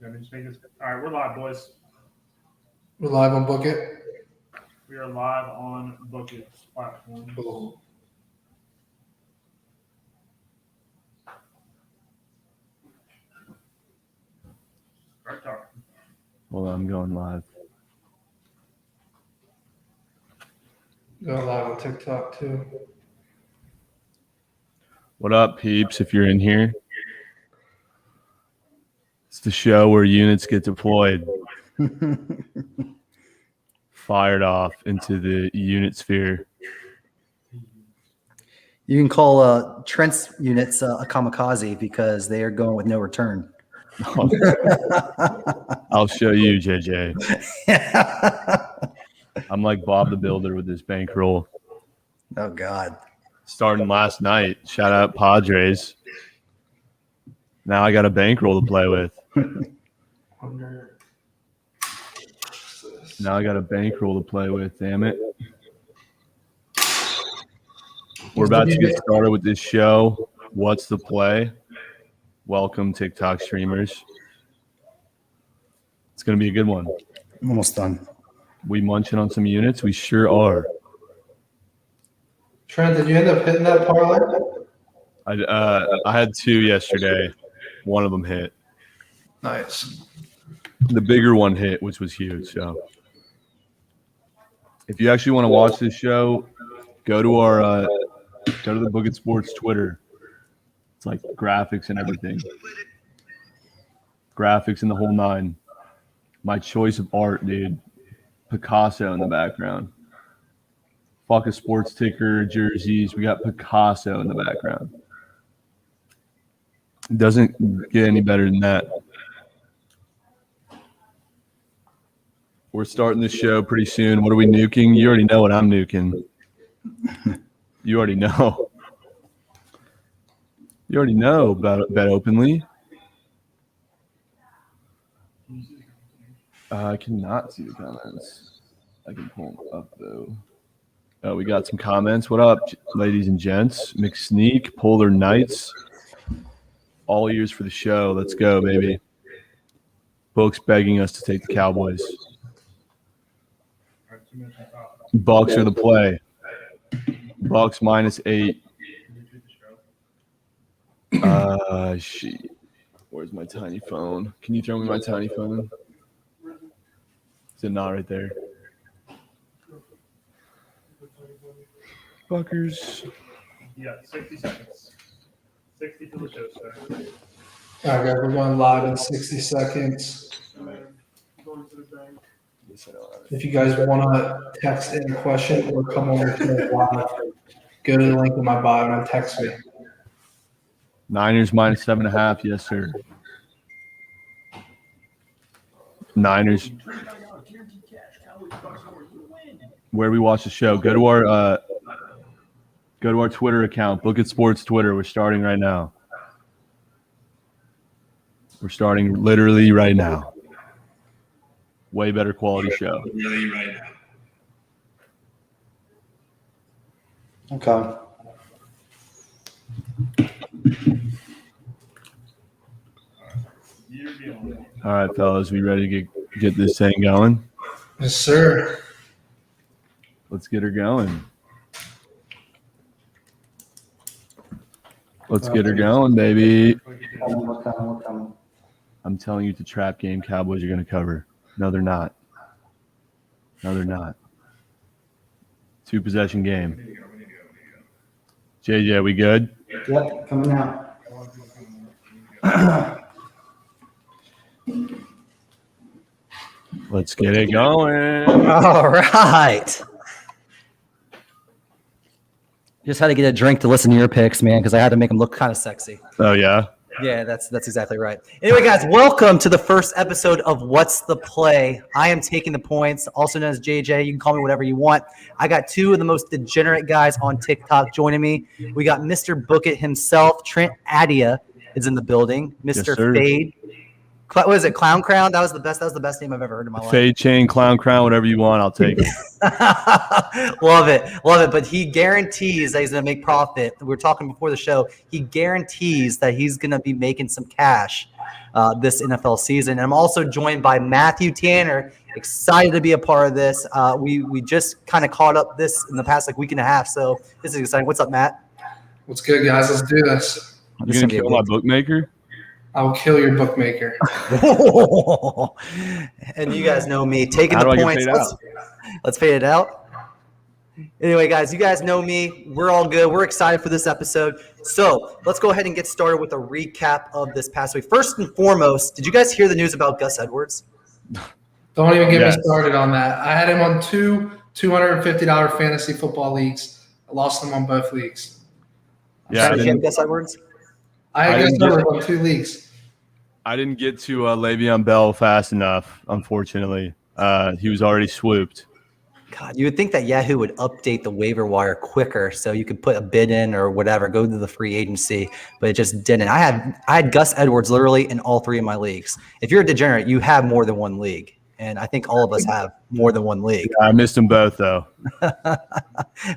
All right, we're live, boys. We're live on Bookit. We are live on Bookit's platform. Cool. Start talking. Well, I'm going live. Go live on TikTok too. What up, peeps, if you're in here? It's the show where units get deployed, fired off into the unit sphere. You can call Trent's units a kamikaze because they are going with no return. I'll show you, JJ. I'm like Bob the Builder with this bankroll. Oh, God. Starting last night. Shout out Padres. Now I got a bankroll to play with. Now I got a bankroll to play with, damn it. We're about to get started with this show. What's the play? Welcome, TikTok streamers. It's going to be a good one. I'm almost done. We munching on some units? We sure are. Trent, did you end up hitting that parlay? I had two yesterday. One of them hit. Nice. The bigger one hit, which was huge. So if you actually want to watch this show, go to the Bookit Sports Twitter. It's like graphics and everything. Graphics and the whole nine. My choice of art, dude. Picasso in the background. Fuck a sports ticker, jerseys. We got Picasso in the background. Doesn't get any better than that. We're starting this show pretty soon. What are we nuking? You already know what I'm nuking. You already know. You already know about Bet Openly. I cannot see the comments. I can pull them up, though. Oh, we got some comments. What up, ladies and gents? McSneak, Polar Knights. All ears for the show. Let's go, baby. Book's begging us to take the Cowboys. Bucks are the play. Bucks -8. Shit. Where's my tiny phone? Can you throw me my tiny phone? Is it not right there? Fuckers. Yeah, 60 seconds. 60 to the show start. All right, guys, we're going live in 60 seconds. If you guys want to text any question or come over to the live, go to the link in my bio and text me. Niners -7.5. Yes, sir. Niners. Where we watch the show. Go to our Twitter account, Bookit Sports Twitter. We're starting right now. We're starting literally right now. Way better quality show. Really right now. Okay. All right, fellas, we ready to get this thing going? Yes, sir. Let's get her going. Let's get her going, baby. I'm telling you, it's a trap game. Cowboys are going to cover. No, they're not. No, they're not. 2-possession game. JJ, we good? Yep, coming out. Let's get it going. All right. Just had to get a drink to listen to your picks, man, because I had to make them look kind of sexy. Oh, yeah? Yeah, that's exactly right. Anyway, guys, welcome to the first episode of What's the Play. I am taking the points, also known as JJ. You can call me whatever you want. I got two of the most degenerate guys on TikTok joining me. We got Mr. Bookit himself. Trent Adia is in the building. Mr. Yes, sir. Fade What was it? Clown Crown? That was the best. That was the best name I've ever heard in my life. Fade chain, clown crown, whatever you want, I'll take it. Love it. But he guarantees that he's going to make profit. We were talking before the show. He guarantees that he's going to be making some cash this NFL season. And I'm also joined by Matthew Tanner. Excited to be a part of this. We just kind of caught up this in the past week and a half. So this is exciting. What's up, Matt? What's good, guys? Let's do this. You gonna kill my bookmaker? I will kill your bookmaker. And you guys know me taking How the do I points. get paid out? Let's fade it out. Anyway, guys, you guys know me. We're all good. We're excited for this episode. So let's go ahead and get started with a recap of this past week. First and foremost, did you guys hear the news about Gus Edwards? Don't even get Yes. me started on that. I had him on two $250 fantasy football leagues. I lost him on both leagues. Yeah, Did you have Gus Edwards? I had I Gus didn't get- Edwards on 2 leagues. I didn't get to Le'Veon Bell fast enough, unfortunately. He was already swooped. God, you would think that Yahoo would update the waiver wire quicker so you could put a bid in or whatever, go to the free agency, but it just didn't. I had Gus Edwards literally in all 3 of my leagues. If you're a degenerate, you have more than 1 league. And I think all of us have more than 1 league. Yeah, I missed them both, though.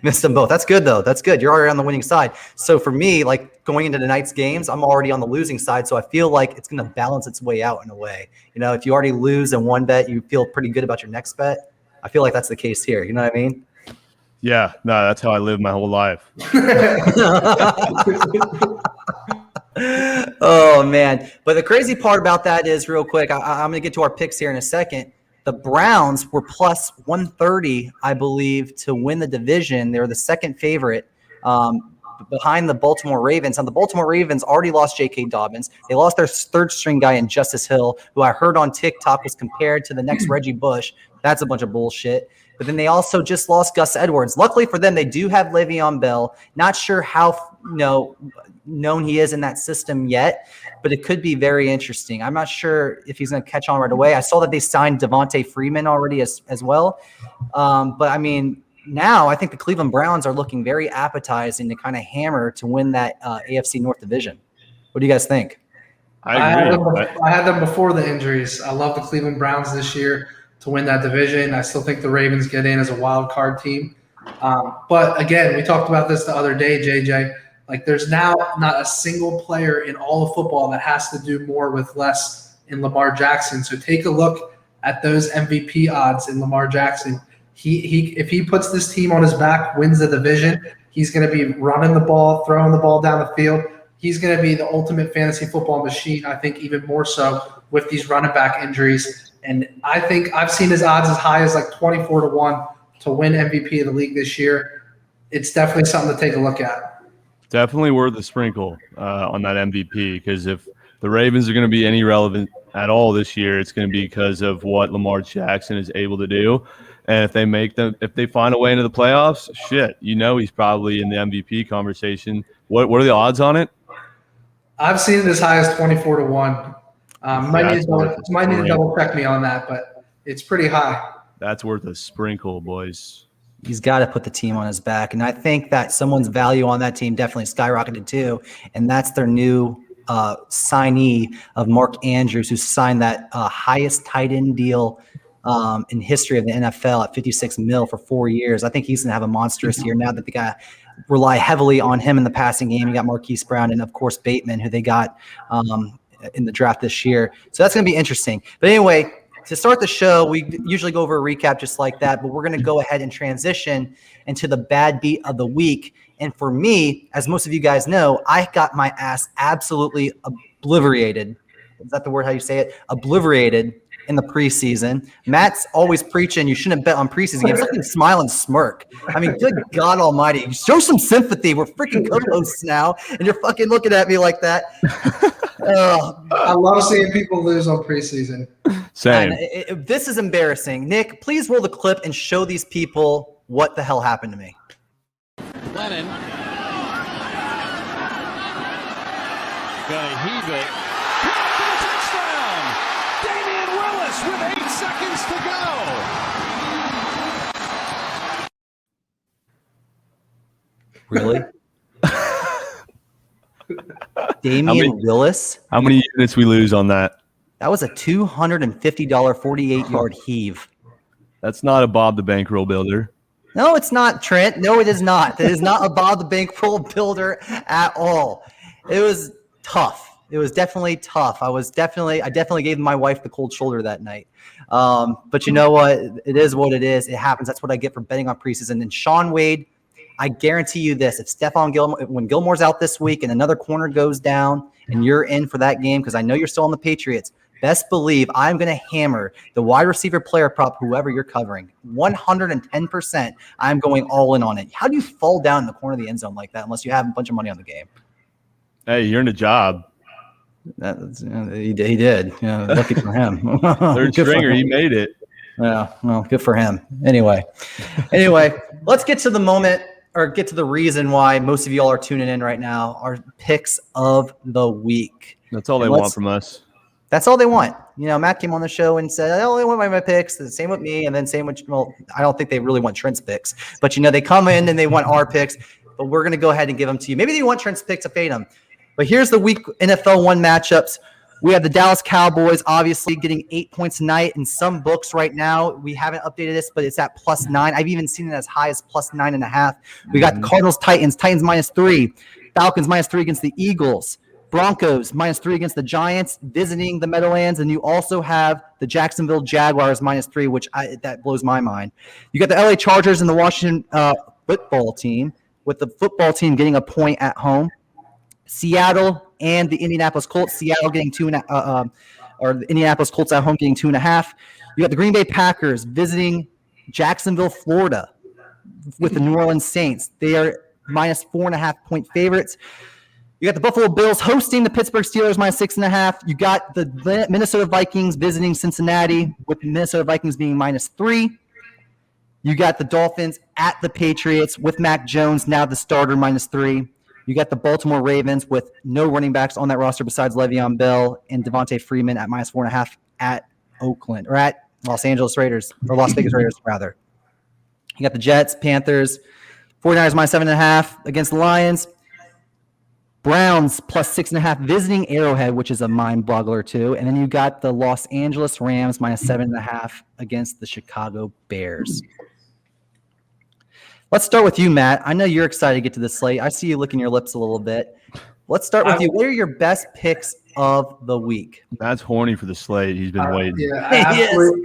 Missed them both. That's good, though. That's good. You're already on the winning side. So for me, like going into tonight's games, I'm already on the losing side. So I feel like it's going to balance its way out in a way. You know, if you already lose in one bet, you feel pretty good about your next bet. I feel like that's the case here. You know what I mean? Yeah, no, that's how I lived my whole life. Oh, man. But the crazy part about that is, real quick, I'm going to get to our picks here in a second. The Browns were plus 130, I believe, to win the division. They were the second favorite behind the Baltimore Ravens. And the Baltimore Ravens already lost J.K. Dobbins. They lost their third-string guy in Justice Hill, who I heard on TikTok was compared to the next Reggie Bush. That's a bunch of bullshit. But then they also just lost Gus Edwards. Luckily for them, they do have Le'Veon Bell. Not sure how known he is in that system yet, but it could be very interesting. I'm not sure if he's going to catch on right away. I saw that they signed Devontae Freeman already as well. But, I mean, now I think the Cleveland Browns are looking very appetizing to kind of hammer to win that AFC North division. What do you guys think? I agree. I had them before the injuries. I love the Cleveland Browns this year to win that division. I still think the Ravens get in as a wild card team. But again, we talked about this the other day, JJ. Like, there's now not a single player in all of football that has to do more with less in Lamar Jackson. So take a look at those MVP odds in Lamar Jackson. He if he puts this team on his back, wins the division, he's going to be running the ball, throwing the ball down the field. He's going to be the ultimate fantasy football machine, I think, even more so with these running back injuries. And I think I've seen his odds as high as like 24-1 to win MVP of the league this year. It's definitely something to take a look at. Definitely worth a sprinkle on that MVP, because if the Ravens are going to be any relevant at all this year, it's going to be because of what Lamar Jackson is able to do. And if they find a way into the playoffs, shit, he's probably in the MVP conversation. What are the odds on it? I've seen it as high as 24-1. Might need to double check me on that, but it's pretty high. That's worth a sprinkle, boys. He's got to put the team on his back. And I think that someone's value on that team definitely skyrocketed too. And that's their new signee of Mark Andrews, who signed that highest tight end deal in history of the NFL at $56 million for 4 years. I think he's going to have a monstrous year now that they got rely heavily on him in the passing game. You got Marquise Brown and, of course, Bateman, who they got in the draft this year. So that's going to be interesting. But anyway, to start the show, we usually go over a recap just like that, but we're going to go ahead and transition into the bad beat of the week. And for me, as most of you guys know, I got my ass absolutely obliterated. Is that the word, how you say it? Obliterated in the preseason. Matt's always preaching you shouldn't bet on preseason games. Fucking smile and smirk. I mean, good God almighty. Show some sympathy. We're freaking co-hosts now, and you're fucking looking at me like that. I love seeing people lose on preseason. Same. This is embarrassing. Nick, please roll the clip and show these people what the hell happened to me. Lennon gonna heave it. Touchdown! Damian Willis with 8 seconds to go. Really? Damian Willis? How many units we lose on that? That was a $250 48-yard heave. That's not a Bob the Bankroll builder. No, it's not, Trent. No, it is not. It is not a Bob the Bankroll builder at all. It was tough. It was definitely tough. I definitely gave my wife the cold shoulder that night. But you know what? It is what it is. It happens. That's what I get for betting on preseason. And Sean Wade, I guarantee you this: if when Gilmore's out this week and another corner goes down and you're in for that game, because I know you're still on the Patriots, best believe I'm going to hammer the wide receiver player prop, whoever you're covering, 110%. I'm going all in on it. How do you fall down in the corner of the end zone like that unless you have a bunch of money on the game? Hey, you're in a job. He did. Yeah, lucky for him. Third stringer, he made it. Yeah, well, good for him. Anyway, let's get to the moment, or get to the reason why most of y'all are tuning in right now. Our picks of the week. That's all they want from us. That's all they want. You know, Matt came on the show and said, "Oh, they want my picks." The same with me, and then same with, well, I don't think they really want Trent's picks, but you know, they come in and they want our picks. But we're gonna go ahead and give them to you. Maybe they want Trent's picks to fade them. But here's the week NFL 1 matchups. We have the Dallas Cowboys obviously getting 8 points tonight. In some books right now, we haven't updated this, but it's at +9. I've even seen it as high as +9.5. We got the Cardinals, Titans -3. Falcons -3 against the Eagles. Broncos -3 against the Giants, visiting the Meadowlands. And you also have the Jacksonville Jaguars -3, which that blows my mind. You got the LA Chargers and the Washington football team, with the football team getting a point at home. Seattle and the Indianapolis Colts. Seattle getting or the Indianapolis Colts at home getting 2.5. You got the Green Bay Packers visiting Jacksonville, Florida, with the New Orleans Saints. They are -4.5-point favorites. You got the Buffalo Bills hosting the Pittsburgh Steelers -6.5. You got the Minnesota Vikings visiting Cincinnati, with the Minnesota Vikings being -3. You got the Dolphins at the Patriots with Mac Jones, now the starter, -3. You got the Baltimore Ravens with no running backs on that roster besides Le'Veon Bell and Devontae Freeman at -4.5 at Oakland, or at Las Vegas Raiders, rather. You got the Jets, Panthers, 49ers -7.5 against the Lions. Browns +6.5 visiting Arrowhead, which is a mind boggler too. And then you got the Los Angeles Rams -7.5 against the Chicago Bears. Let's start with you, Matt. I know you're excited to get to this slate. I see you licking your lips a little bit. Let's start with you. What are your best picks of the week? Matt's horny for the slate. He's been waiting. Yeah,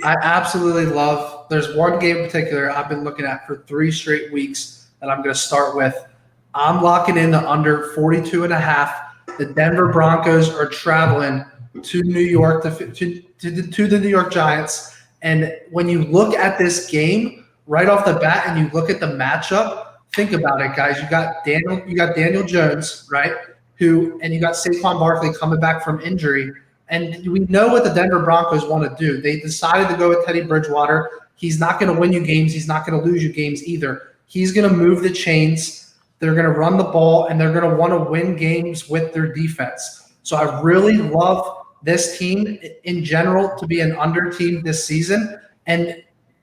I absolutely love. There's one game in particular I've been looking at for 3 straight weeks that I'm going to start with. I'm locking in the under 42.5. The Denver Broncos are traveling to New York to the New York Giants. And when you look at this game right off the bat and you look at the matchup, think about it, guys. You got Daniel Jones, right? And you got Saquon Barkley coming back from injury. And we know what the Denver Broncos want to do. They decided to go with Teddy Bridgewater. He's not going to win you games. He's not going to lose you games either. He's going to move the chains. They're going to run the ball, and they're going to want to win games with their defense. So I really love this team in general to be an under team this season. And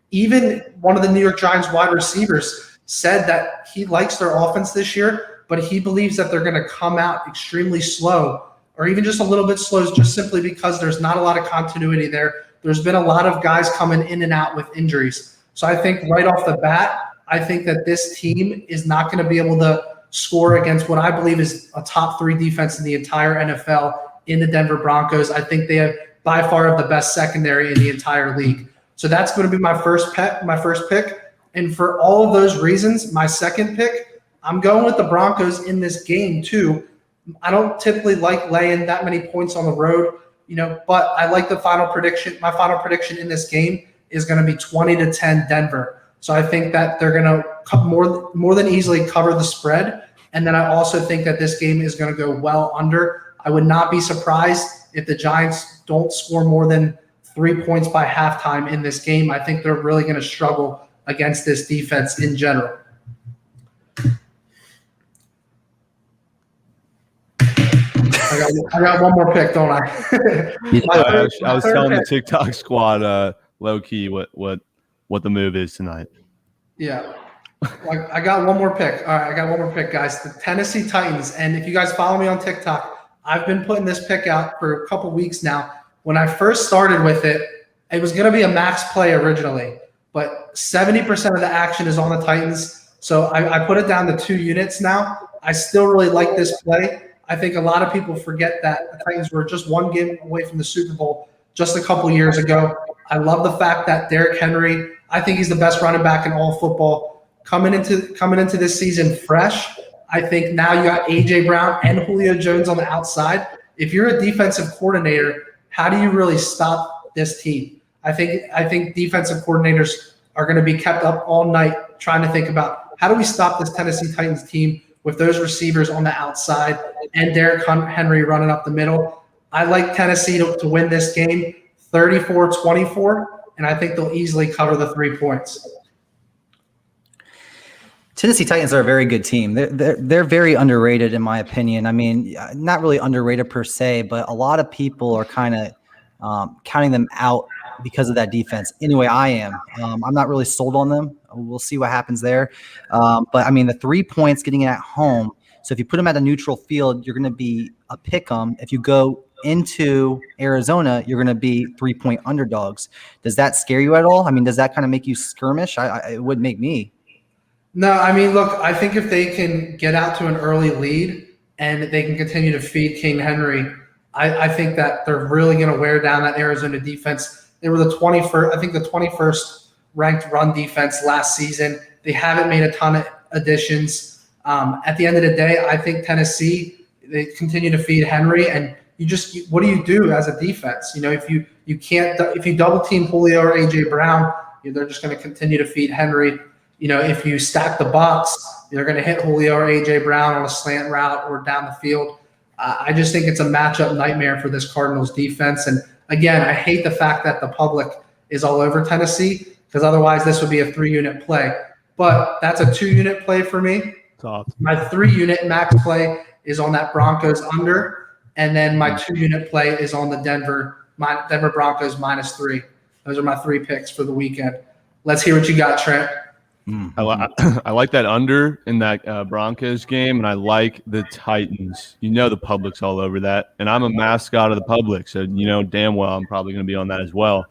even one of the New York Giants wide receivers said that he likes their offense this year, but he believes that they're going to come out extremely slow, or even just a little bit slow, just simply because there's not a lot of continuity there. There's been a lot of guys coming in and out with injuries. So I think right off the bat, I think that this team is not going to be able to score against what I believe is a top 3 defense in the entire NFL in the Denver Broncos. I think they have by far the best secondary in the entire league. So that's going to be my first pick. And for all of those reasons, my second pick, I'm going with the Broncos in this game too. I don't typically like laying that many points on the road, but I like the final prediction. My final prediction in this game is going to be 20-10 Denver. So I think that they're going to more than easily cover the spread. And then I also think that this game is going to go well under. I would not be surprised if the Giants don't score more than 3 points by halftime in this game. I think they're really going to struggle against this defense in general. I got one more pick, don't I? I was telling the TikTok squad low key what the move is tonight. Yeah. I got one more pick. All right, I got one more pick, guys. The Tennessee Titans. And if you guys follow me on TikTok, I've been putting this pick out for a couple weeks now. When I first started with it, it was going to be a max play originally, but 70% of the action is on the Titans. So I put it down to 2 units now. I still really like this play. I think a lot of people forget that the Titans were just 1 game away from the Super Bowl just a couple years ago. I love the fact that Derrick Henry, I think he's the best running back in all football. Coming into this season fresh, I think now you got A.J. Brown and Julio Jones on the outside. If you're a defensive coordinator, how do you really stop this team? I think defensive coordinators are going to be kept up all night trying to think about how do we stop this Tennessee Titans team with those receivers on the outside and Derrick Henry running up the middle. I like Tennessee to win this game 34-24, and I think they'll easily cover the 3 points. Tennessee Titans are a very good team. They're very underrated in my opinion. I mean, not really underrated per se, but a lot of people are kind of counting them out because of that defense. Anyway, I am. I'm not really sold on them. We'll see what happens there. But I mean, the 3 points getting it at home. So if you put them at a neutral field, you're going to be a pick 'em. If you go into Arizona, you're going to be 3-point underdogs. Does that scare you at all? I mean, does that kind of make you skirmish? It would make me. No, I mean, look, I think if they can get out to an early lead and they can continue to feed King Henry, I think that they're really going to wear down that Arizona defense. They were the 21st ranked run defense last season. They haven't made a ton of additions. At the end of the day, I think Tennessee, they continue to feed Henry, and what do you do as a defense? If you double team Julio or AJ Brown, they're just going to continue to feed Henry. If you stack the box, they're going to hit Julio or AJ Brown on a slant route or down the field. I just think it's a matchup nightmare for this Cardinals defense. And again, I hate the fact that the public is all over Tennessee, because otherwise this would be a 3-unit play. But that's a 2-unit play for me. Awesome. My 3-unit max play is on that Broncos under, and then my 2-unit play is on the Denver Broncos -3. Those are my 3 picks for the weekend. Let's hear what you got, Trent. I like that under in that Broncos game, and I like the Titans. The public's all over that, and I'm a mascot of the public, so damn well I'm probably going to be on that as well.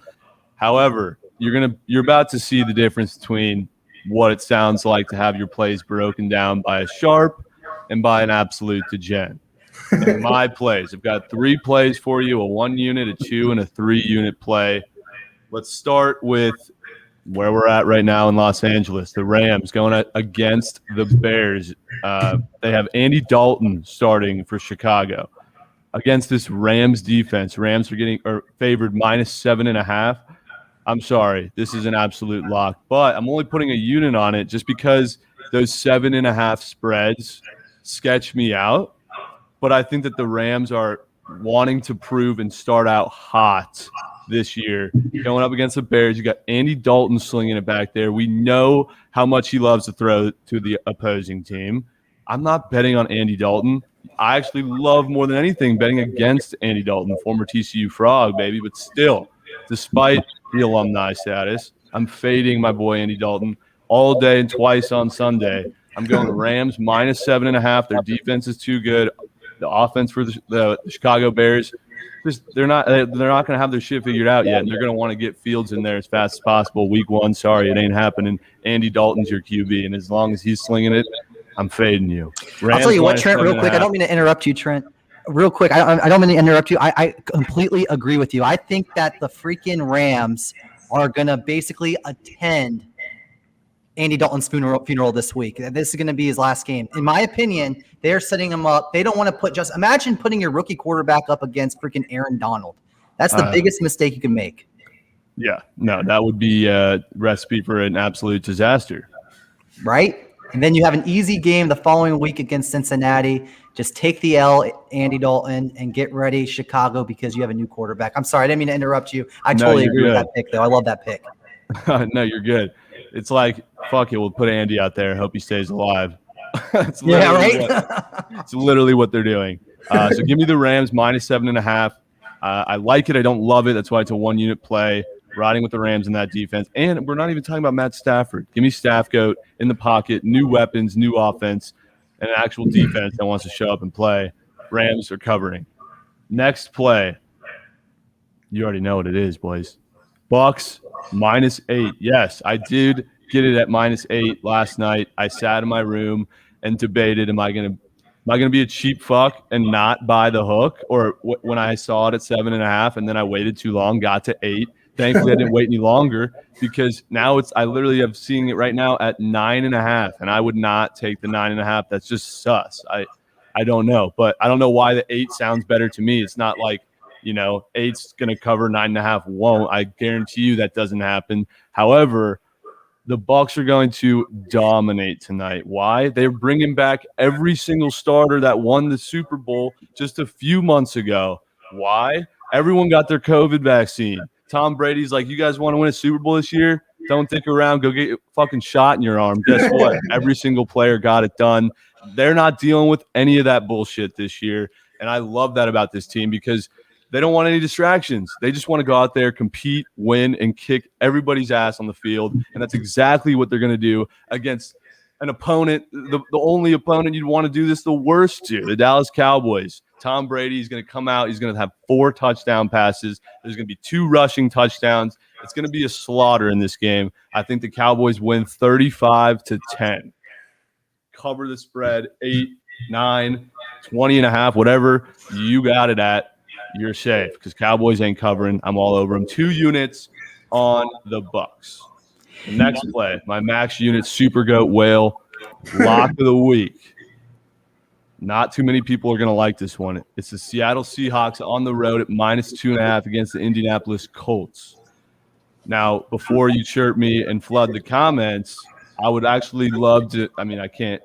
However, you're about to see the difference between what it sounds like to have your plays broken down by a sharp and by an absolute degen. And my plays, I've got 3 plays for you: a 1-unit, a 2, and a 3-unit play. Let's start with where we're at right now in Los Angeles. The Rams going against the Bears. They have Andy Dalton starting for Chicago against this Rams defense. Rams are favored -7.5. I'm sorry, this is an absolute lock, but I'm only putting a unit on it just because those 7.5 spreads sketch me out. But I think that the Rams are wanting to prove and start out hot this year. Going up against the Bears, you got Andy Dalton slinging it back there. We know how much he loves to throw to the opposing team. I'm not betting on Andy Dalton. I actually love more than anything betting against Andy Dalton, former TCU Frog, baby. But still, despite the alumni status, I'm fading my boy Andy Dalton all day and twice on Sunday. I'm going Rams -7.5. Their defense is too good. The offense for the Chicago Bears, they're not going to have their shit figured out yet, and they're going to want to get Fields in there as fast as possible. Week 1, sorry, it ain't happening. Andy Dalton's your QB, and as long as he's slinging it, I'm fading you. I'll tell you what, Trent, real quick. I don't mean to interrupt you, Trent. Real quick, I don't mean to interrupt you. I completely agree with you. I think that the freaking Rams are going to basically attend Andy Dalton's funeral this week. This is going to be his last game. In my opinion, they're setting him up. They don't want to imagine putting your rookie quarterback up against freaking Aaron Donald. That's the biggest mistake you can make. Yeah, no, that would be a recipe for an absolute disaster. Right? And then you have an easy game the following week against Cincinnati. Just take the L, Andy Dalton, and get ready, Chicago, because you have a new quarterback. I'm sorry, I didn't mean to interrupt you. I totally agree with that pick, though. I love that pick. No, you're good. It's like, fuck it, we'll put Andy out there, hope he stays alive. It's literally what they're doing. So give me the Rams -7.5. I like it. I don't love it. That's why it's a 1-unit play, riding with the Rams in that defense. And we're not even talking about Matt Stafford. Give me Staffgoat in the pocket, new weapons, new offense, and an actual defense that wants to show up and play. Rams are covering. Next play. You already know what it is, boys. Bucks -8. Yes, I did get it at -8 last night. I sat in my room and debated: Am I gonna be a cheap fuck and not buy the hook, or when I saw it at 7.5 and then I waited too long, got to 8. Thankfully, I didn't wait any longer because now I literally am seeing it right now at 9.5, and I would not take the 9.5. That's just sus. I don't know, but I don't know why the 8 sounds better to me. It's not like, 8's going to cover, 9.5 won't. I guarantee you that doesn't happen. However, the Bucks are going to dominate tonight. Why? They're bringing back every single starter that won the Super Bowl just a few months ago. Why? Everyone got their COVID vaccine. Tom Brady's like, you guys want to win a Super Bowl this year? Don't dick around. Go get your fucking shot in your arm. Guess what? Every single player got it done. They're not dealing with any of that bullshit this year. And I love that about this team because they don't want any distractions. They just want to go out there, compete, win, and kick everybody's ass on the field. And that's exactly what they're going to do against an opponent, the only opponent you'd want to do this the worst to, the Dallas Cowboys. Tom Brady is going to come out. He's going to have 4 touchdown passes. There's going to be 2 rushing touchdowns. It's going to be a slaughter in this game. I think the Cowboys win 35-10. Cover the spread, 8, 9, 20.5, whatever you got it at. You're safe because Cowboys ain't covering. I'm all over them. 2 units on the Bucks. The next play, my max unit Super Goat Whale lock of the week. Not too many people are going to like this one. It's the Seattle Seahawks on the road at -2.5 against the Indianapolis Colts. Now, before you chirp me and flood the comments, I would actually love to. I mean, I can't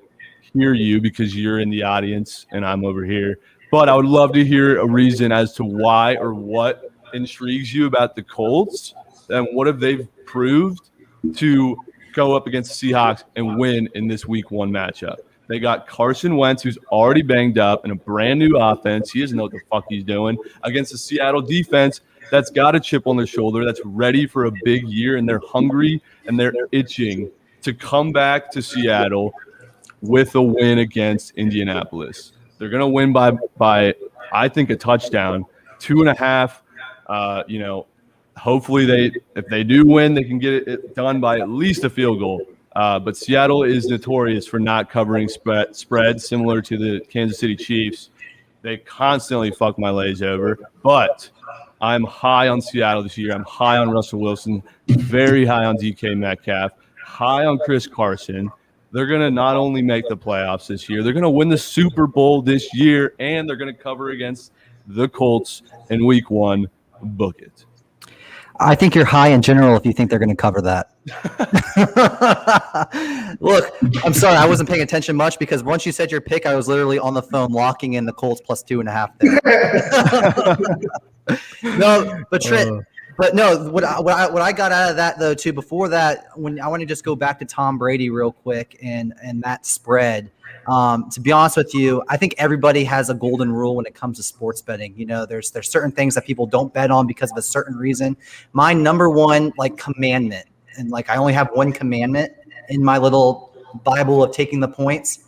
hear you because you're in the audience and I'm over here. But I would love to hear a reason as to why or what intrigues you about the Colts and what have they proved to go up against the Seahawks and win in this Week 1 matchup. They got Carson Wentz, who's already banged up, and a brand new offense. He doesn't know what the fuck he's doing against the Seattle defense that's got a chip on their shoulder, that's ready for a big year, and they're hungry and they're itching to come back to Seattle with a win against Indianapolis. They're going to win by I think a touchdown, 2.5. Hopefully if they do win, they can get it done by at least a field goal. But Seattle is notorious for not covering spreads, similar to the Kansas City Chiefs. They constantly fuck my lays over. But I'm high on Seattle this year. I'm high on Russell Wilson, very high on DK Metcalf, high on Chris Carson. They're going to not only make the playoffs this year, they're going to win the Super Bowl this year, and they're going to cover against the Colts in Week 1. Book it. I think you're high in general if you think they're going to cover that. Look, I'm sorry. I wasn't paying attention much because once you said your pick, I was literally on the phone locking in the Colts +2.5 there. No, but Trent, but no, what I got out of that though too. Before that, when I want to just go back to Tom Brady real quick and that spread. To be honest with you, I think everybody has a golden rule when it comes to sports betting. There's certain things that people don't bet on because of a certain reason. My number one commandment, and I only have one commandment in my little Bible of taking the points,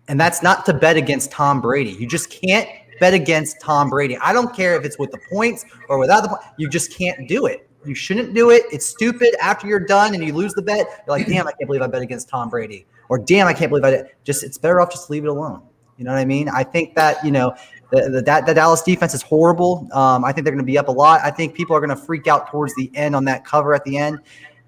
and that's not to bet against Tom Brady. You just can't bet against Tom Brady. I don't care if it's with the points or without the points. You just can't do it. You shouldn't do it. It's stupid. After you're done and you lose the bet, you're like, damn, I can't believe I bet against Tom Brady. Or damn, I can't believe I did. It's better off just leave it alone. You know what I mean? I think that, the Dallas defense is horrible. I think they're going to be up a lot. I think people are going to freak out towards the end on that cover at the end.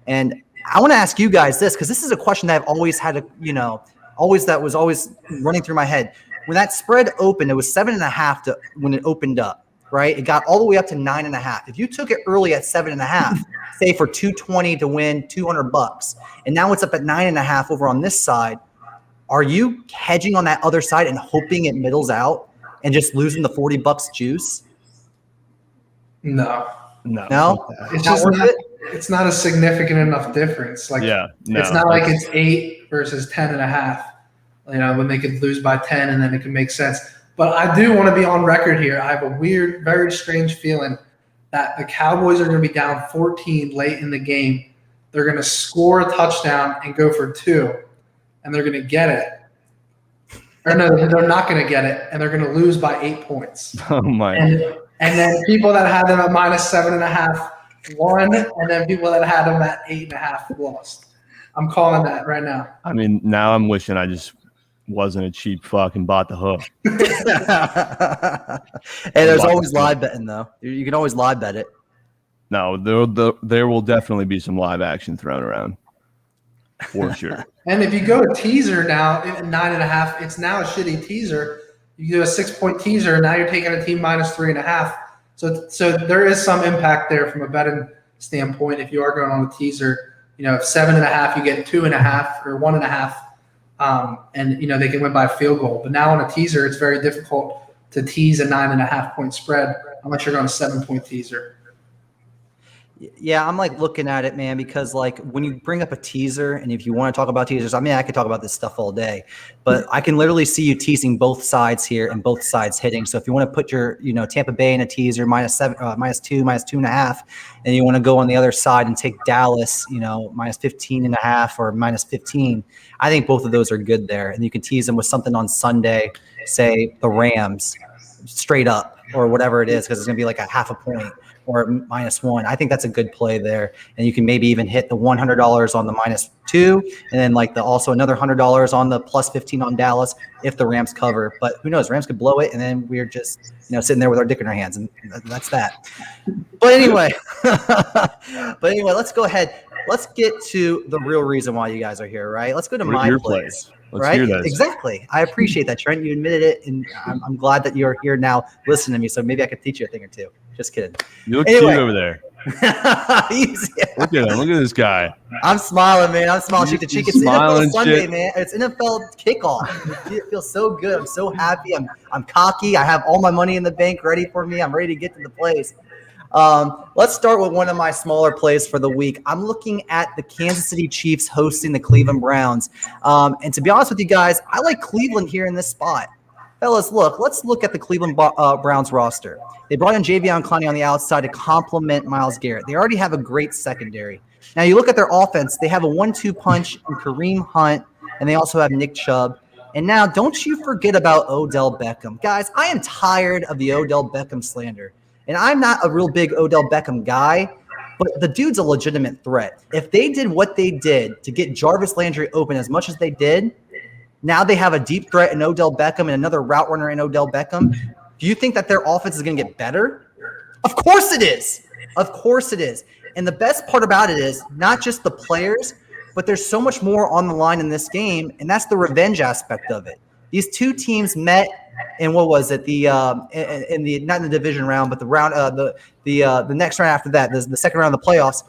And I want to ask you guys this, because this is a question that I've always had that was always running through my head. When that spread opened, it was 7.5 when it opened up, right? It got all the way up to 9.5. If you took it early at 7.5, say for 220 to win $200, and now it's up at 9.5 over on this side, are you hedging on that other side and hoping it middles out and just losing the $40 juice? No. It's just not. It's not a significant enough difference. It's not like it's 8 versus 10.5. When they could lose by 10 and then it can make sense. But I do want to be on record here. I have a weird, very strange feeling that the Cowboys are going to be down 14 late in the game. They're going to score a touchdown and go for 2, and they're going to get it. Or no, they're not going to get it, and they're going to lose by 8 points. Oh, my. And then people that had them at -7.5 won, and then people that had them at 8.5 lost. I'm calling that right now. I mean, now I'm wishing I just wasn't a cheap fuck and bought the hook. Hey, there's always live betting though. You can always live bet it. No, there will definitely be some live action thrown around for sure. And if you go to teaser now at 9.5, it's now a shitty teaser. You do a 6-point teaser, and now you're taking a team -3.5. So there is some impact there from a betting standpoint. If you are going on a teaser, if 7.5, you get 2.5 or 1.5, and they can win by a field goal. But now on a teaser, it's very difficult to tease a 9.5-point spread unless you're going a 7-point teaser. Yeah, I'm like looking at it, man, because like when you bring up a teaser, and if you want to talk about teasers, I mean, I could talk about this stuff all day, but I can literally see you teasing both sides here and both sides hitting. So if you want to put your, Tampa Bay in a teaser -7, -2, -2.5, and you want to go on the other side and take Dallas, -15.5 or -15, I think both of those are good there. And you can tease them with something on Sunday, say the Rams straight up or whatever it is, because it's going to be like a 0.5 point. Or -1. I think that's a good play there. And you can maybe even hit the $100 on the -2, and then like also another $100 on the +15 on Dallas if the Rams cover. But who knows? Rams could blow it, and then we're just sitting there with our dick in our hands, and that's that. But anyway, let's go ahead. Let's get to the real reason why you guys are here, right? Let's go to my place. Let's hear this. Exactly. I appreciate that, Trent. You admitted it, and I'm glad that you're here now listening to me. So maybe I could teach you a thing or two. Just kidding. You look cute over there. Easy. Look at him. Look at this guy. I'm smiling, man. I'm smiling cheek to cheek. It's Smiling NFL Sunday, shit. man. It's NFL kickoff. It feels so good. I'm so happy. I'm cocky. I have all my money in the bank ready for me. I'm ready to get to the place. Let's start with one of my smaller plays for the week. I'm looking at the Kansas City Chiefs hosting the Cleveland Browns. And to be honest with you guys, I like Cleveland here in this spot. Fellas, let's look at the Cleveland Browns roster. They brought in Jadeveon Clowney on the outside to complement Myles Garrett. They already have a great secondary. Now you look at their offense, they have a 1-2 punch in Kareem Hunt, and they also have Nick Chubb. And now don't you forget about Odell Beckham. Guys, I am tired of the Odell Beckham slander. And I'm not a real big Odell Beckham guy, but the dude's a legitimate threat. If they did what they did to get Jarvis Landry open as much as they did, now they have a deep threat in Odell Beckham and another route runner in Odell Beckham. Do you think that their offense is going to get better? Of course it is. Of course it is. And the best part about it is not just the players, but there's so much more on the line in this game, and that's the revenge aspect of it. These two teams met in what was it? Not in the division round, but the round the next round after that, the second round of the playoffs.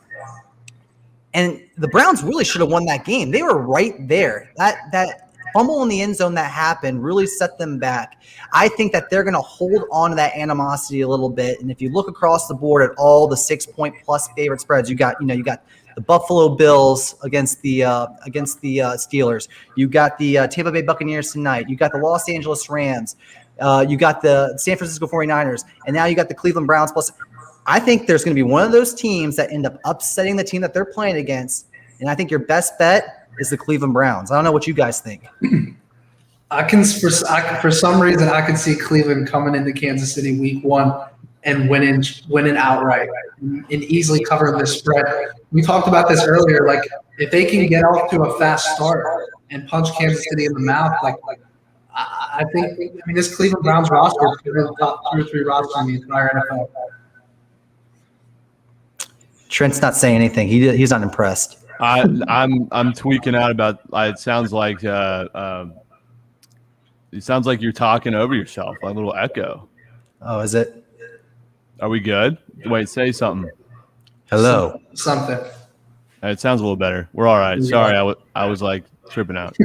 And the Browns really should have won that game. They were right there. That fumble in the end zone that happened really set them back. I think that they're going to hold on to that animosity a little bit. And if you look across the board at all the 6-point plus favorite spreads, you got the Buffalo Bills against the Steelers. You got the Tampa Bay Buccaneers tonight. You got the Los Angeles Rams. You got the San Francisco 49ers. And now you got the Cleveland Browns. Plus, I think there's going to be one of those teams that end up upsetting the team that they're playing against. And I think your best bet is the Cleveland Browns. I don't know what you guys think. For some reason, I can see Cleveland coming into Kansas City week 1 and winning outright and easily covering the spread. We talked about this earlier. Like, if they can get off to a fast start and punch Kansas City in the mouth, I think this Cleveland Browns roster is the top 2 or 3 roster in the entire NFL. Trent's not saying anything. He's not impressed. I'm tweaking out about. It sounds like you're talking over yourself, like a little echo. Oh, is it? Are we good? Wait, say something. Hello. Something. It sounds a little better. We're all right. Sorry, I was like tripping out.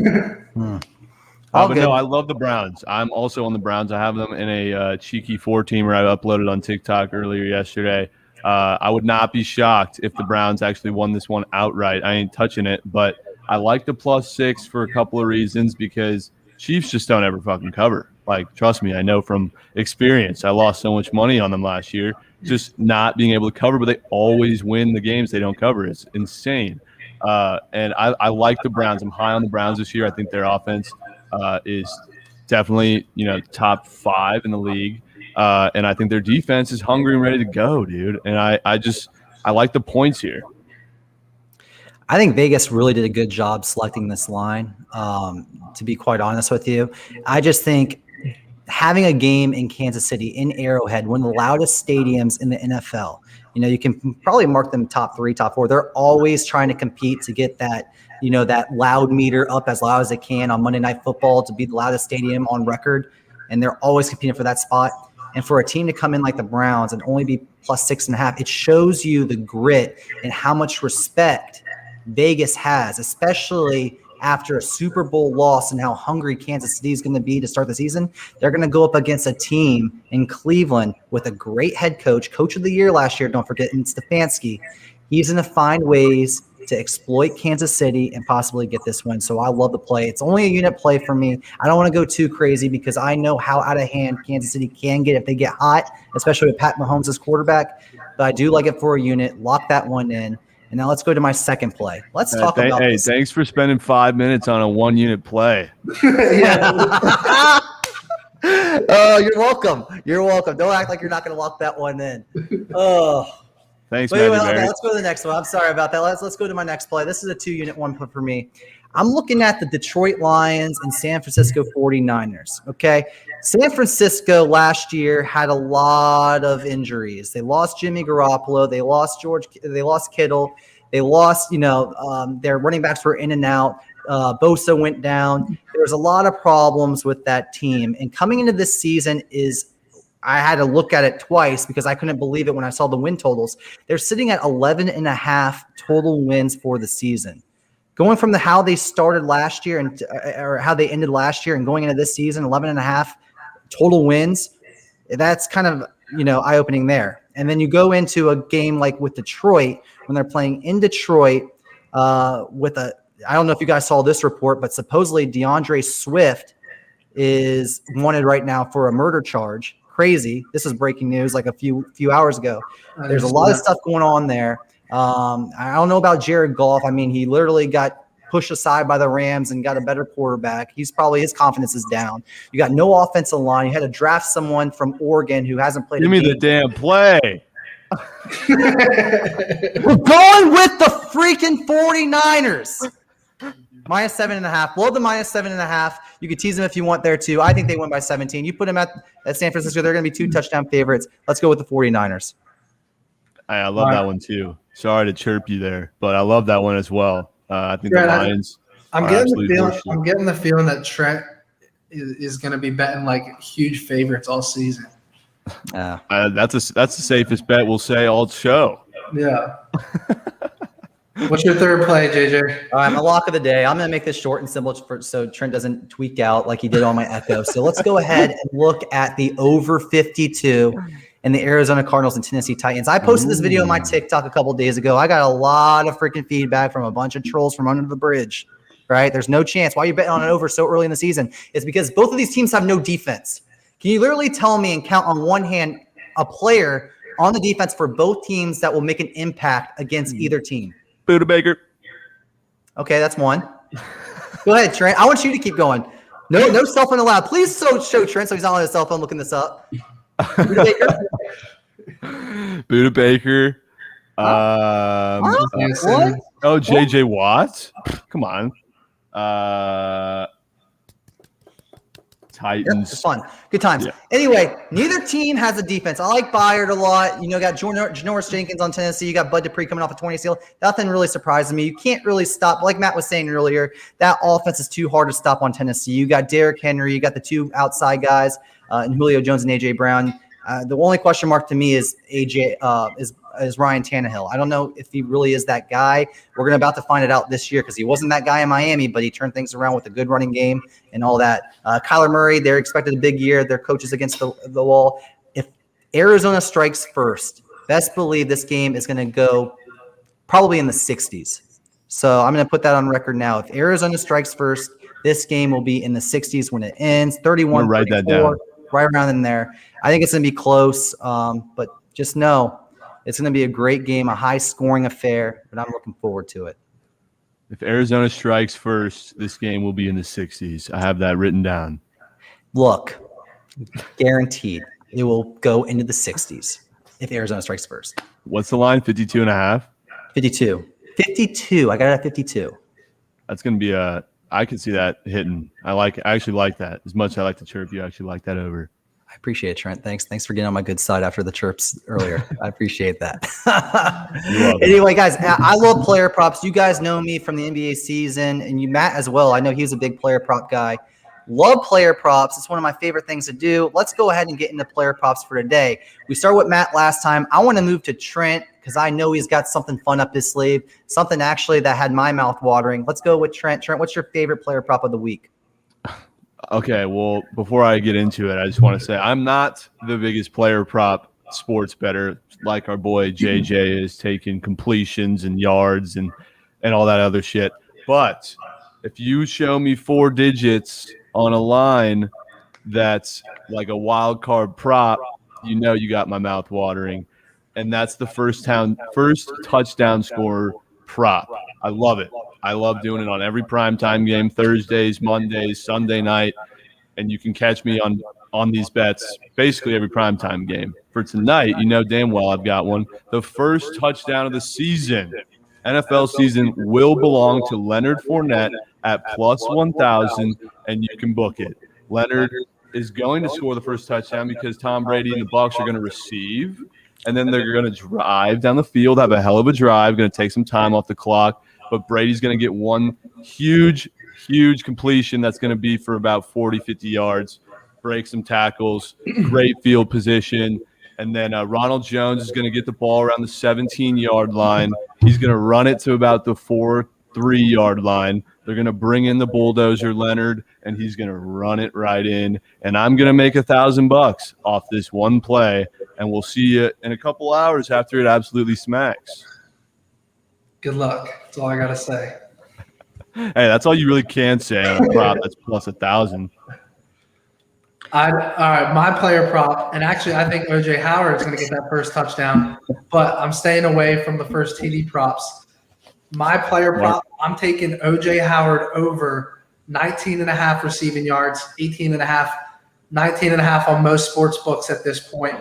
All but good. no, I love the Browns. I'm also on the Browns. I have them in a cheeky 4-teamer I uploaded on TikTok earlier yesterday. I would not be shocked if the Browns actually won this one outright. I ain't touching it, but I like the +6 for a couple of reasons, because Chiefs just don't ever fucking cover. Like, trust me, I know from experience. I lost so much money on them last year, just not being able to cover, but they always win the games they don't cover. It's insane. And I like the Browns. I'm high on the Browns this year. I think their offense is definitely, top 5 in the league. And I think And I think their defense is hungry and ready to go, dude. And I like the points here. I think Vegas really did a good job selecting this line, to be quite honest with you. I just think having a game in Kansas City in Arrowhead, one of the loudest stadiums in the NFL, you can probably mark them top 3, top 4. They're always trying to compete to get that, that loud meter up as loud as they can on Monday Night Football to be the loudest stadium on record. And they're always competing for that spot. And for a team to come in like the Browns and only be plus 6.5, it shows you the grit and how much respect Vegas has, especially after a Super Bowl loss and how hungry Kansas City is going to be to start the season. They're going to go up against a team in Cleveland with a great head coach of the year last year, don't forget, in Stefanski. He's going to find ways to exploit Kansas City and possibly get this win. So I love the play. It's only a unit play for me. I don't want to go too crazy because I know how out of hand Kansas City can get if they get hot, especially with Pat Mahomes as quarterback. But I do like it for a unit. Lock that one in. And now let's go to my second play. Let's talk about this. Thanks for spending 5 minutes on a 1-unit play. Oh, you're welcome. You're welcome. Don't act like you're not going to lock that one in. Oh. Thanks, Wait, man. let's go to the next one. I'm sorry about that. Let's go to my next play. This is a 2-unit one for me. I'm looking at the Detroit Lions and San Francisco 49ers. Okay. San Francisco last year had a lot of injuries. They lost Jimmy Garoppolo. They lost Kittle. They lost, their running backs were in and out. Bosa went down. There was a lot of problems with that team. And coming into this season I had to look at it twice because I couldn't believe it when I saw the win totals. They're sitting at 11.5 total wins for the season. Going from how they started last year or how they ended last year and going into this season, 11.5 total wins, that's kind of, eye-opening there. And then you go into a game like with Detroit when they're playing in Detroit I don't know if you guys saw this report, but supposedly DeAndre Swift is wanted right now for a murder charge. Crazy. This is breaking news like a few hours ago. There's a lot of stuff going on there. I don't know about Jared Goff. I mean, he literally got pushed aside by the Rams and got a better quarterback. His confidence is down. You got no offensive line. You had to draft someone from Oregon who hasn't played. Give me the damn play. We're going with the freaking 49ers. Minus 7.5. Below the minus 7.5. You could tease them if you want there too. I think they win by 17. You put them at San Francisco, they're going to be 2 touchdown favorites. Let's go with the 49ers. I love that one too. Sorry to chirp you there, but I love that one as well. I think the Lions. I'm getting the feeling that Trent is going to be betting like huge favorites all season. That's the safest bet we'll say all show. Yeah. What's your third play, JJ? All right, my lock of the day. I'm going to make this short and simple so Trent doesn't tweak out like he did on my Echo. So let's go ahead and look at the over 52 and the Arizona Cardinals and Tennessee Titans. I posted this video on my TikTok a couple of days ago. I got a lot of freaking feedback from a bunch of trolls from under the bridge, right? There's no chance. Why are you betting on it over so early in the season? It's because both of these teams have no defense. Can you literally tell me and count on one hand a player on the defense for both teams that will make an impact against either team? Buda Baker. Okay, that's one. Go ahead, Trent. I want you to keep going. No cell phone allowed. Please show Trent so he's not on his cell phone looking this up. Buda Baker. Buda Baker. What? Oh, JJ Watt. Come on. Titans. It's fun. Good times. Yeah. Anyway, neither team has a defense. I like Byard a lot. Got Janoris Jenkins on Tennessee. You got Bud Dupree coming off a 20 seal. Nothing really surprises me. You can't really stop. Like Matt was saying earlier, that offense is too hard to stop on Tennessee. You got Derrick Henry. You got the 2 outside guys, and Julio Jones and A.J. Brown. The only question mark to me is is Ryan Tannehill. I don't know if he really is that guy. We're about to find it out this year because he wasn't that guy in Miami, but he turned things around with a good running game and all that. Kyler Murray, they're expected a big year. Their coach is against the wall. If Arizona strikes first, best believe this game is going to go probably in the 60s. So I'm going to put that on record now. If Arizona strikes first, this game will be in the 60s when it ends. 31, write that down. Right around in there. I think it's going to be close, but just know it's going to be a great game, a high-scoring affair, but I'm looking forward to it. If Arizona strikes first, this game will be in the 60s. I have that written down. Look, guaranteed. it will go into the 60s if Arizona strikes first. What's the line? 52.5? 52. 52. I got it at 52. That's going to be I can see that hitting. I actually like that. As much as I like to chirp, you actually like that over. I appreciate it, Trent. Thanks for getting on my good side after the chirps earlier. I appreciate that. Anyway, guys, I love player props. You guys know me from the NBA season, and you, Matt, as well. I know he's a big player prop guy. Love player props. It's one of my favorite things to do. Let's go ahead and get into player props for today. We started with Matt last time. I want to move to Trent because I know he's got something fun up his sleeve, something actually that had my mouth watering. Let's go with Trent. Trent, what's your favorite player prop of the week? Okay, well, before I get into it, I just want to say I'm not the biggest player prop sports bettor like our boy JJ is, taking completions and yards and all that other shit. But if you show me 4 digits on a line that's like a wild card prop, you know you got my mouth watering. And that's the first touchdown scorer prop. I love it. I love doing it on every primetime game, Thursdays, Mondays, Sunday night, and you can catch me on these bets basically every primetime game. For tonight, you know damn well I've got one. The first touchdown of the season, NFL season, will belong to Leonard Fournette at plus 1,000, and you can book it. Leonard is going to score the first touchdown because Tom Brady and the Bucs are going to receive, and then they're going to drive down the field, have a hell of a drive, going to take some time off the clock. But Brady's going to get one huge completion that's going to be for about 40, 50 yards, break some tackles, great field position. And then Ronald Jones is going to get the ball around the 17-yard line. He's going to run it to about the 4-3-yard line. They're going to bring in the bulldozer Leonard, and he's going to run it right in. And I'm going to make $1,000 off this one play, and we'll see you in a couple hours after it absolutely smacks. Good luck. That's all I got to say. Hey, that's all you really can say on a prop that's plus 1,000. All right, my player prop, and actually I think O.J. Howard is going to get that first touchdown, but I'm staying away from the first TD props. My player prop, I'm taking O.J. Howard over 19.5 receiving yards, 18.5, 19.5 on most sports books at this point.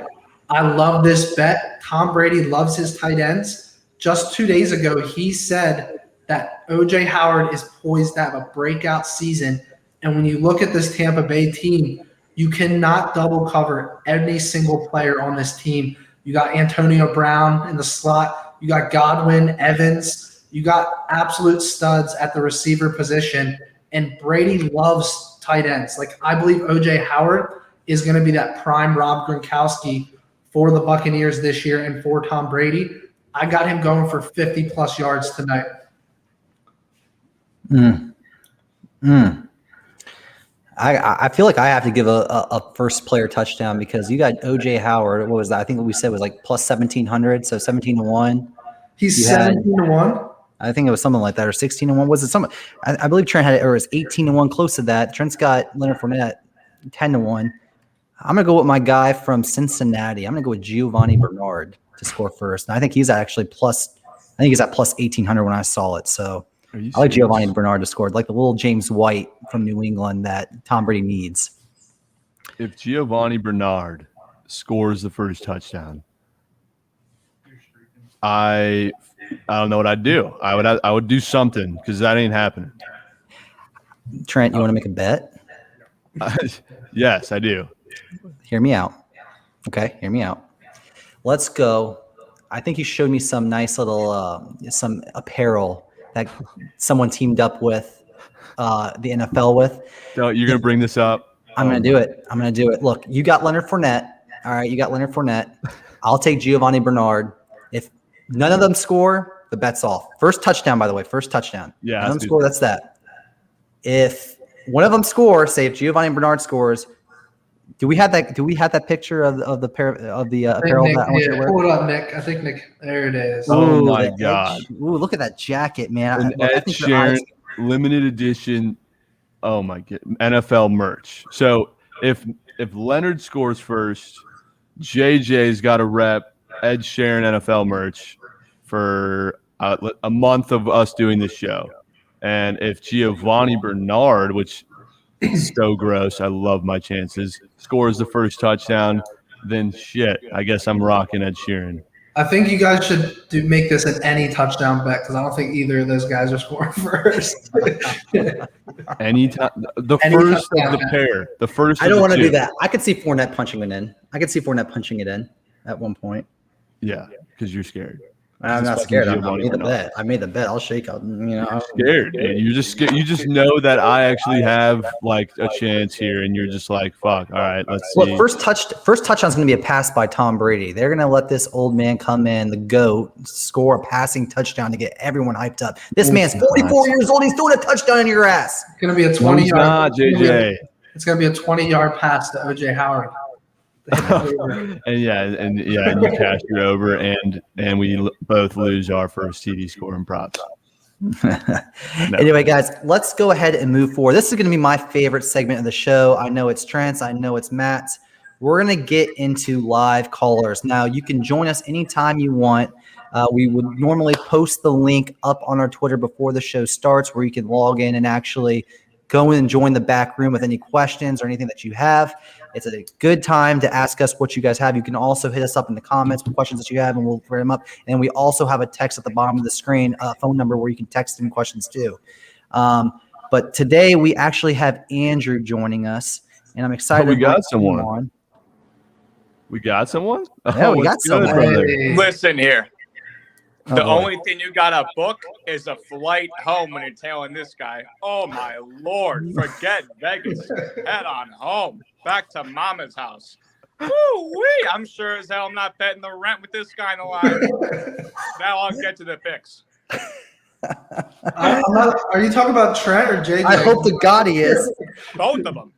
I love this bet. Tom Brady loves his tight ends. Just 2 days ago, he said that O.J. Howard is poised to have a breakout season. And when you look at this Tampa Bay team, you cannot double cover any single player on this team. You got Antonio Brown in the slot. You got Godwin, Evans. You got absolute studs at the receiver position. And Brady loves tight ends. Like, I believe O.J. Howard is going to be that prime Rob Gronkowski for the Buccaneers this year and for Tom Brady. I got him going for 50-plus yards tonight. I feel like I have to give a first player touchdown because you got O.J. Howard. What was that? I think what we said was like plus 1,700, so 17-1. He's 17-1. I think it was something like that, or 16-1. Was it something? I believe Trent had it, or it was 18-1, close to that. Trent's got Leonard Fournette 10-1. I'm gonna go with my guy from Cincinnati. I'm gonna go with Giovanni Bernard to score first. And I think he's actually plus. I think he's at plus 1,800 when I saw it. So I like Giovanni Bernard to score, like the little James White from New England that Tom Brady needs. If Giovanni Bernard scores the first touchdown, I don't know what I'd do. I would do something because that ain't happening. Trent, you want to make a bet? Yes, I do. Hear me out. Okay, hear me out. Let's go. I think you showed me some nice little some apparel that someone teamed up with the NFL with. No, you're going to bring this up? I'm going to do it. I'm going to do it. Look, you got Leonard Fournette. All right, you got Leonard Fournette. I'll take Giovanni Bernard. If none of them score, the bet's off. First touchdown, by the way. First touchdown. Yeah. None of them score, that's that. If one of them scores, say if Giovanni Bernard scores, do we have that picture of the apparel that I want you to wear? Pull it up, Nick. I think Nick. There it is. Oh my God! Ooh, look at that jacket, man! An Ed Sheeran limited edition. Oh my God! NFL merch. So if Leonard scores first, JJ's got to rep Ed Sheeran NFL merch for a month of us doing this show. And if Giovanni Bernard, which is so gross, I love my chances, scores the first touchdown, then shit. I guess I'm rocking Ed Sheeran. I think you guys should make this an any touchdown bet because I don't think either of those guys are scoring first. Anytime, the Any first of touchdown the bet. pair, the first. I of don't the want to two. do that. I could see Fournette punching it in. At one point. Yeah, because you're scared. I'm not It's scared. fucking I Giovanni made the Bernard. bet. I made the bet. I'll shake out. You're scared, dude. You're just scared. You just know that I actually have like a chance here, and you're just like, "Fuck, all right, let's see." Look, first touchdown's going to be a pass by Tom Brady. They're going to let this old man come in, the GOAT, score a passing touchdown to get everyone hyped up. This man's 44 years old. He's throwing a touchdown in your ass. It's going to be a No, he's 20-yard. not, JJ. It's going to be a 20-yard pass to OJ Howard. and you cashed it over, and we both lose our first TD score in props. Anyway, guys, let's go ahead and move forward. This is going to be my favorite segment of the show. I know it's Trent's. I know it's Matt's. We're going to get into live callers. Now, you can join us anytime you want. We would normally post the link up on our Twitter before the show starts where you can log in and actually go in and join the back room with any questions or anything that you have. It's a good time to ask us what you guys have. You can also hit us up in the comments with questions that you have, and we'll bring them up. And we also have a text at the bottom of the screen, a phone number where you can text in questions too. But today we actually have Andrew joining us, and I'm excited. We got to bring him someone. on. We got someone? Yeah, we got what's good, someone. brother? Hey. Listen here. Oh, The boy. only thing you gotta book is a flight home when you're tailing this guy. Oh my Lord. Forget Vegas. Head on home. Back to mama's house. Woo-wee. I'm sure as hell I'm not betting the rent with this guy in the line. Now I'll get to the picks. I'm not, are you talking about Trent or JJ? I hope to God he is. Both of them.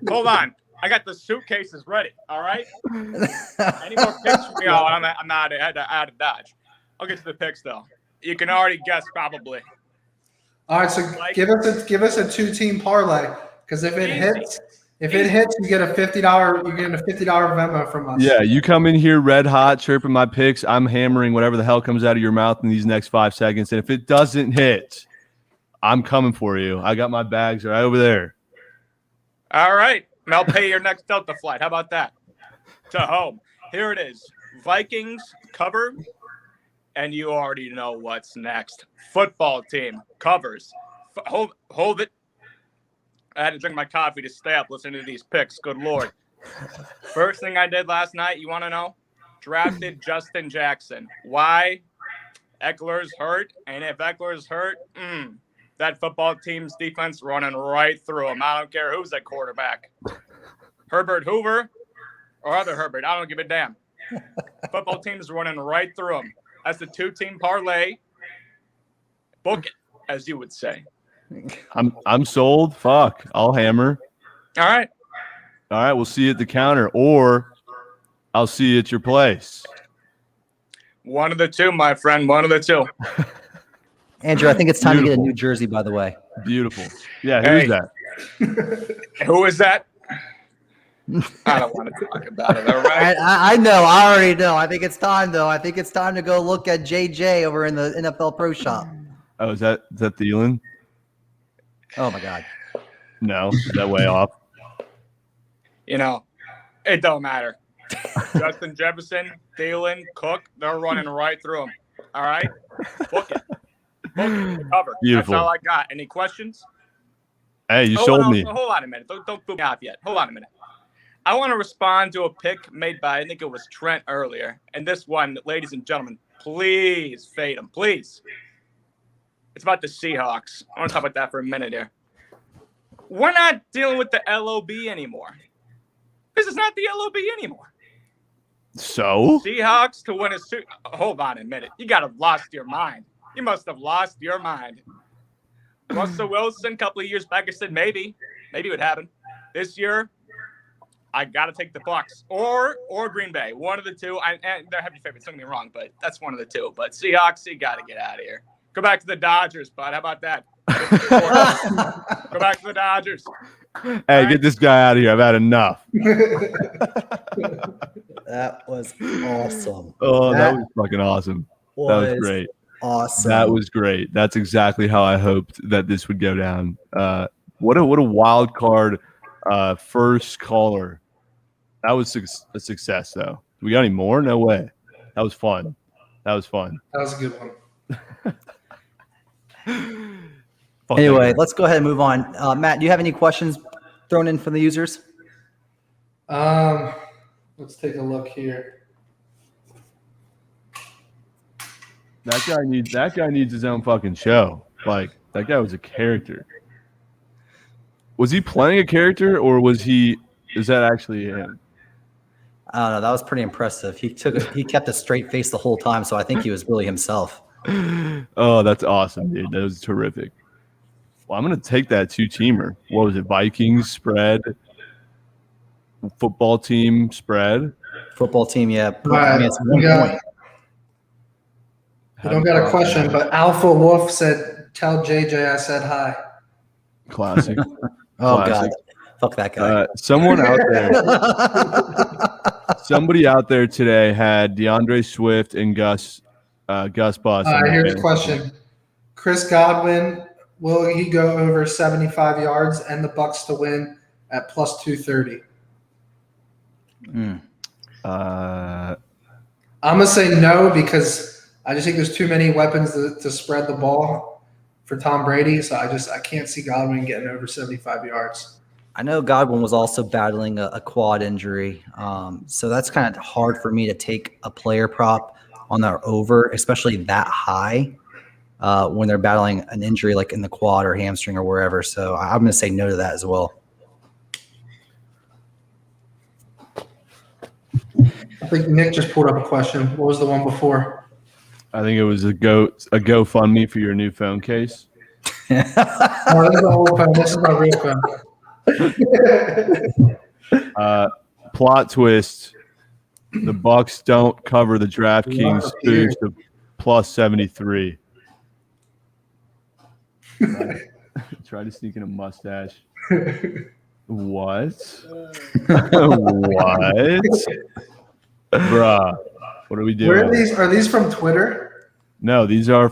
Hold on. I got the suitcases ready. All right. Any more picks for me? Oh, I'm out of Dodge. I'll get to the picks though. You can already guess probably. All right, so give us a 2-team parlay because if it hits, you get a $50. You get a $50 Venmo from us. Yeah, you come in here red hot, chirping my picks. I'm hammering whatever the hell comes out of your mouth in these next 5 seconds. And if it doesn't hit, I'm coming for you. I got my bags right over there. All right. And I'll pay your next Delta flight. How about that? To home. Here it is. Vikings cover. And you already know what's next. Football team covers. Hold it. I had to drink my coffee to stay up listening to these picks. Good Lord. First thing I did last night, you want to know? Drafted Justin Jackson. Why? Eckler's hurt. And if Eckler's hurt, that football team's defense running right through him. I don't care who's at quarterback. Herbert Hoover or other Herbert. I don't give a damn. Football team's running right through him. That's the 2-team parlay. Book it, as you would say. I'm sold. Fuck. I'll hammer. All right. All right, we'll see you at the counter, or I'll see you at your place. One of the two, my friend. One of the two. Andrew, I think it's time to get a Beautiful. New Jersey, by the way. Beautiful. Yeah, Hey. who's that? Who is that? I don't want to talk about it. All right. I know. I already know. I think it's time, though. I think it's time to go look at JJ over in the NFL Pro Shop. Oh, is that Thielen? Oh, my God. No, is that way off? You know, it don't matter. Justin Jefferson, Thielen, Cook, they're running right through him. All right? Book it. Book it. Cover. Beautiful. That's all I got. Any questions? Hey, you sold me. Hold on a minute. Don't boot me off yet. Hold on a minute. I want to respond to a pick made by, I think it was Trent earlier. And this one, ladies and gentlemen, please fade him. Please. It's about the Seahawks. I want to talk about that for a minute here. We're not dealing with the LOB anymore. This is not the LOB anymore. So? Seahawks to win a suit. Hold on a minute. You got to have lost your mind. You must have lost your mind. Russell Wilson, a couple of years back, I said maybe it would happen. This year, I got to take the Bucs or Green Bay. One of the two. And they're heavy favorites. Don't get me wrong, but that's one of the two. But Seahawks, you got to get out of here. Go back to the Dodgers, bud. How about that? Go back to the Dodgers. Hey, get this guy out of here. I've had enough. That was awesome. Oh, that was fucking awesome. That was great. Awesome. That was great. That's exactly how I hoped that this would go down. What a wild card first caller That was a success, though. Do we got any more? No way. That was fun. That was a good one. Anyway, let's go ahead and move on. Matt, do you have any questions thrown in from the users? Let's take a look here. That guy needs his own fucking show. Like, that guy was a character. Was he playing a character, or is that actually him? I don't know. That was pretty impressive. He kept a straight face the whole time, so I think he was really himself. Oh, that's awesome, dude. That was terrific. Well, I'm going to take that two-teamer. What was it? Vikings spread, football team spread. Football team, yeah. Right. I mean, it's 1 point. I don't got a question, but Alpha Wolf said, "Tell JJ I said hi." Classic. Oh, Classic. God. Fuck that guy. Someone out there. Somebody out there today had DeAndre Swift and Gus Bus. Here's a question. Chris Godwin, will he go over 75 yards and the Bucks to win at plus 230? I'm going to say no because I just think there's too many weapons to spread the ball for Tom Brady. So I can't see Godwin getting over 75 yards. I know Godwin was also battling a quad injury. So that's kind of hard for me to take a player prop on their over, especially that high when they're battling an injury like in the quad or hamstring or wherever. So I'm going to say no to that as well. I think Nick just pulled up a question. What was the one before? I think it was a GoFundMe for your new phone case. Oh, this is the old phone. This is my real phone. Plot twist: the Bucks don't cover the DraftKings boost of plus 73. Try to sneak in a mustache. What? What? Bruh, what are we doing? Where are these? Are these from Twitter? No, these are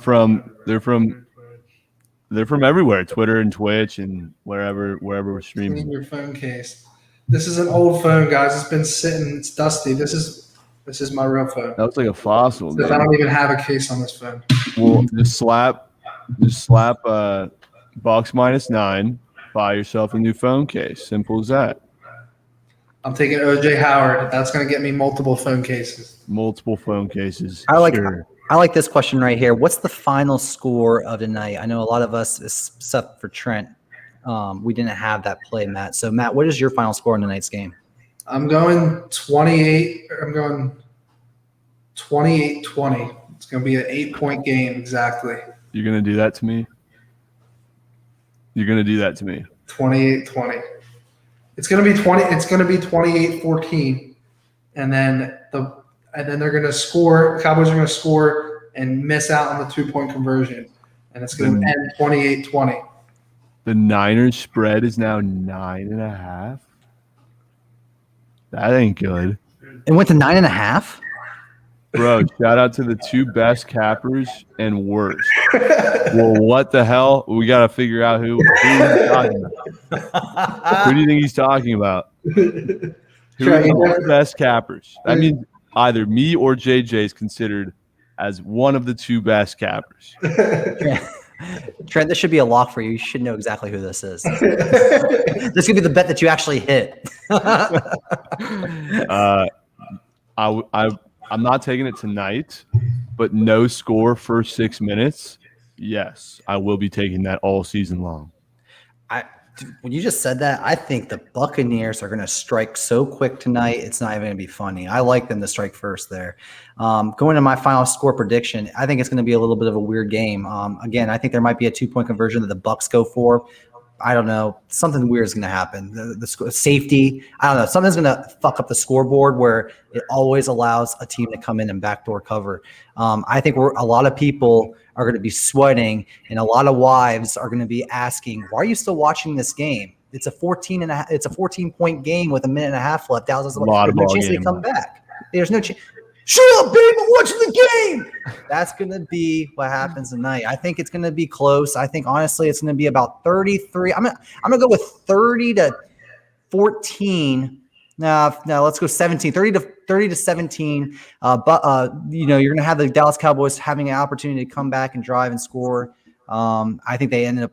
they're from everywhere. Twitter and Twitch and wherever we're streaming. Your phone case. This is an old phone, guys. It's been sitting. It's dusty. This is my real phone. That was like a fossil. I don't even have a case on this phone. Well, just slap Bucks -9. Buy yourself a new phone case. Simple as that. I'm taking OJ Howard. That's going to get me multiple phone cases. Multiple phone cases. I like Sure. I like this question right here. What's the final score of tonight? I know a lot of us, except for Trent, we didn't have that play, Matt. So, Matt, what is your final score in tonight's game? I'm going 28. I'm going 28-20. It's going to be an 8-point game exactly. You're gonna do that to me? You're gonna do that to me? 28-20. It's going to be 20. It's going to be 28-14, and then they're going to score. The Cowboys are going to score and miss out on the 2-point conversion, and it's going to end 28-20. The Niners spread is now 9.5. That ain't good. It went to 9.5. Bro, shout out to the two best cappers and worst. Well, what the hell? We got to figure out who he's talking about. Who do you think he's talking about? Who are the best cappers? I mean, either me or JJ is considered as one of the two best cappers. Trent, this should be a lock for you. You should know exactly who this is. This could be the bet that you actually hit. I'm not taking it tonight, but no score first 6 minutes. Yes, I will be taking that all season long. When you just said that, I think the Buccaneers are going to strike so quick tonight, it's not even going to be funny. I like them to strike first there. Going to my final score prediction, I think it's going to be a little bit of a weird game. Again, I think there might be a 2-point conversion that the Bucks go for. I don't know. Something weird is going to happen. The safety, I don't know. Something's going to fuck up the scoreboard where it always allows a team to come in and backdoor cover. I think a lot of people are going to be sweating, and a lot of wives are going to be asking, "Why are you still watching this game? It's a 14-point game with a minute and a half left. There's no chance they come back. There's no chance." Shut up, babe! I'm watching the game. That's going to be what happens tonight. I think it's going to be close. I think, honestly, it's going to be about 33. I'm gonna go with 30-14 No, let's go 17, 30 to 17. You're going to have the Dallas Cowboys having an opportunity to come back and drive and score. I think they ended up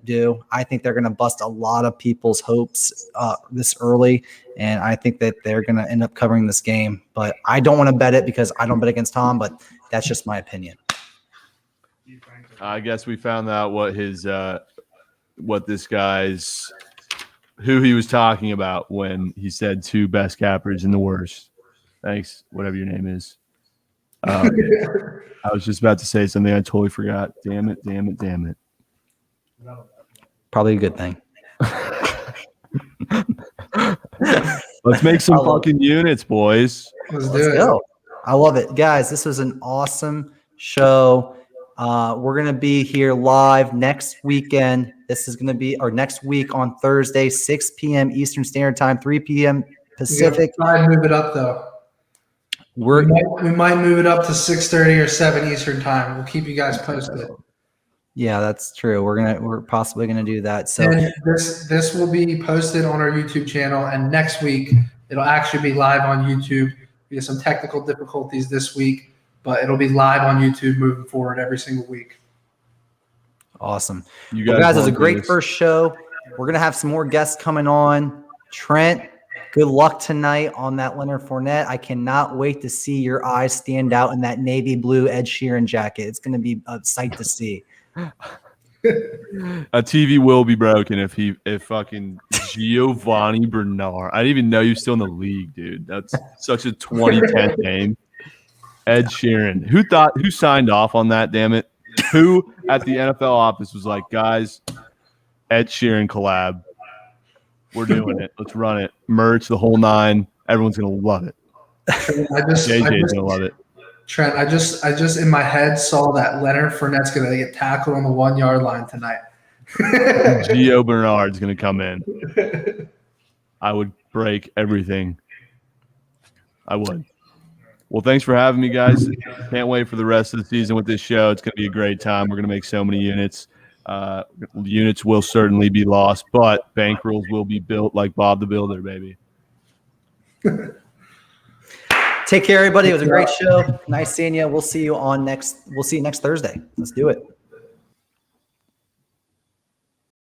I think they're going to bust a lot of people's hopes this early, and I think that they're going to end up covering this game. But I don't want to bet it because I don't bet against Tom, but that's just my opinion. I guess we found out what who he was talking about when he said 2 best cappers and the worst. Thanks, whatever your name is. I was just about to say something I totally forgot. Damn it. Probably a good thing. Let's make some fucking units, boys. Let's go. I love it. Guys, this was an awesome show. We're going to be here live next weekend. This is going to be next week on Thursday, 6 p.m. Eastern Standard Time, 3 p.m. Pacific. Try and move it up, though. We might move it up to 6:30 or 7 Eastern Time. We'll keep you guys posted. Yeah, that's true. We're possibly gonna do that. So and this will be posted on our YouTube channel, and next week it'll actually be live on YouTube. We have some technical difficulties this week, but it'll be live on YouTube moving forward every single week. Awesome. You guys, it was a great first show. We're gonna have some more guests coming on. Trent, good luck tonight on that Leonard Fournette. I cannot wait to see your eyes stand out in that navy blue Ed Sheeran jacket. It's gonna be a sight to see. A TV will be broken if fucking Giovanni Bernard. I didn't even know he was still in the league, dude. That's such a 2010 name. Ed Sheeran. Who signed off on that, damn it? Who at the NFL office was like, guys, Ed Sheeran collab. We're doing it. Let's run it. Merch, the whole 9. Everyone's gonna love it. JJ's gonna love it. Trent, I just in my head saw that Leonard Fournette's going to get tackled on the 1 yard line tonight. Gio Bernard's going to come in. I would break everything. I would. Well, thanks for having me, guys. Can't wait for the rest of the season with this show. It's going to be a great time. We're going to make so many units. Units will certainly be lost, but bankrolls will be built like Bob the Builder, baby. Take care, everybody. It was a great show. Nice seeing you. We'll see you next Thursday. Let's do it.